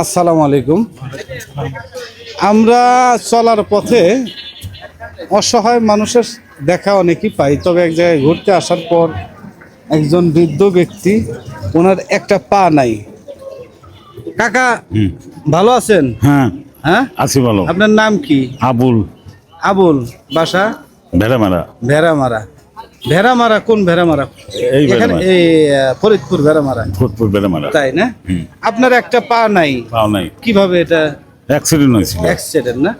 আসসালামু আলাইকুম। আমরা চলার পথে অসহায় মানুষের দেখা অনেকই পাই, তবে এক জায়গায় ঘুরতে আসার পর একজন বৃদ্ধ ব্যক্তি, ওনার একটা পা নাই। কাকা ভালো আছেন? হ্যাঁ হ্যাঁ, আছি ভালো। আপনার নাম কি? আবুল। আবুল, বাসা ভেড়ামারা। ভেড়ামারা। ভেড়ামারা কোন ভেড়ামারা? এই এখানে ভেড়ামারা। এই ফরিদপুর ভেড়ামারা, ফুটপুর ভেড়ামারা। তাই না? আপনার একটা পা নাই, পাও নাই, কিভাবে এটা? অ্যাক্সিডেন্ট হয়েছিল। অ্যাক্সিডেন্ট না?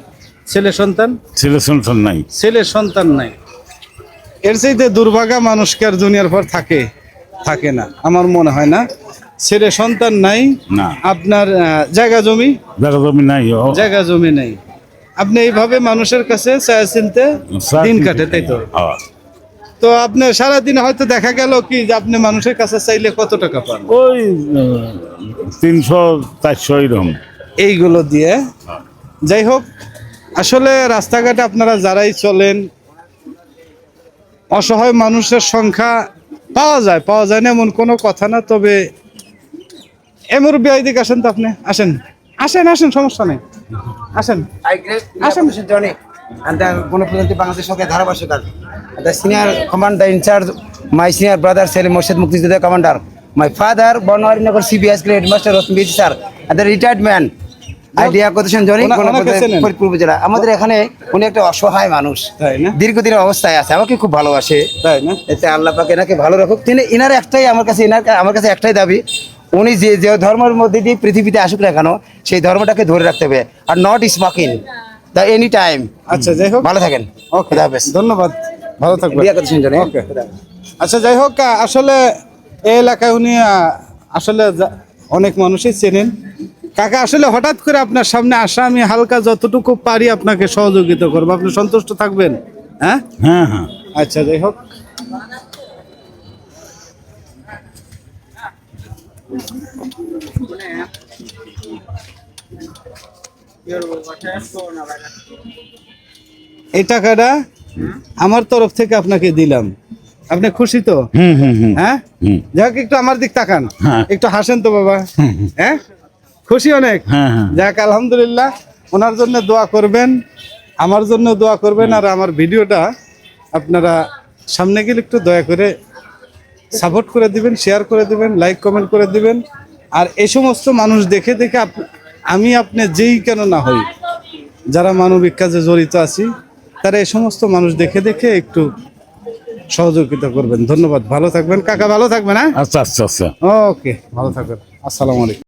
ছেলে সন্তান? ছেলে সন্তান নাই। ছেলে সন্তান নাই। এর চাইতে দুর্ভাগা মানুষকে আর দুনিয়ার পর থাকে না, আমার মনে হয় না। ছেলে সন্তান নাই, না। আপনার জায়গা জমি জায়গা জমি নাই। জায়গা জমি নাই, আপনি এইভাবে মানুষের কাছে চায় চিনতে দিন কাটে, তাই তো? তো আপনি সারাদিন হয়তো দেখা গেল কি যে আপনি মানুষের কাছে চাইলে কত টাকা পান? ওই 300-400 এরকম। এইগুলো দিয়ে। যাই হোক, আসলে রাস্তাঘাটে আপনারা যারাই চলেন, অসহায় মানুষের সংখ্যা পাওয়া যায় না এমন কোনো কথা না। তবে এমর বিআইদিকে আসেন তো, আপনি আসেন আসেন, সমস্যা নেই, আসেন। And the Gunapurati Bangladesh of the Dharabashikal. The senior commander in charge, my senior brother Selim Morshed Mukti, the commander. My father, born in Nagar CBS grade master of Miji sir, and the retired man. Idea quotation Johnny Faridpur জেলা। আমাদের এখানে উনি একটা অসহায় মানুষ, তাই না? দীর্ঘদিনের অবস্থায় আছে, আমাকে খুব ভালোবাসে, তাই না? এতে আল্লাহ পাক এনাকে ভালো রাখুক। তিনি ইনার একটাই আমার কাছে একটাই দাবি, উনি যে ধর্মের মধ্যে দিয়ে পৃথিবীতে আসুক না কেন, সেই ধর্মটাকে ধরে রাখতে হবে, are not smoking the any time. আচ্ছা, যাই হোক, ভালো থাকেন। ওকে, ধন্যবাদ, ভালো থাকবেন। ওকে, আচ্ছা, যাই হোক, আসলে এই এলাকায় উনি আসলে অনেক মানুষই চেনেন। কাকা, আসলে হঠাৎ করে আপনার সামনে আসা, আমি হালকা যতটুকু পারি আপনাকে সহযোগিতা করবো, আপনি সন্তুষ্ট থাকবেন? হ্যাঁ হ্যাঁ হ্যাঁ। আচ্ছা, যাই হোক, এই টাকাটা আমার তরফ থেকে আপনাকে দিলাম, আপনি খুশি তো? হ্যাঁ, যাক, একটু আমার দিক তাকান, একটু হাসেন তো বাবা। হ্যাঁ, খুশি অনেক? যাক, আলহামদুলিল্লাহ। ওনার জন্য দোয়া করবেন, আমার জন্য দোয়া করবেন, আর আমার ভিডিওটা আপনারা সামনে গেলে একটু দয়া করে সাপোর্ট করে দিবেন, শেয়ার করে দিবেন, লাইক কমেন্ট করে দিবেন। আর এই সমস্ত মানুষ দেখে আমি আপনি যেই কেন না হই, যারা মানবিক কাজে জড়িত আছি, তারা এই সমস্ত মানুষ দেখে একটু সহযোগিতা করবেন। ধন্যবাদ, ভালো থাকবেন কাকা, ভালো থাকবেন। হ্যাঁ, আচ্ছা আচ্ছা আচ্ছা। ওকে, ভালো থাকবেন। আসসালামু আলাইকুম।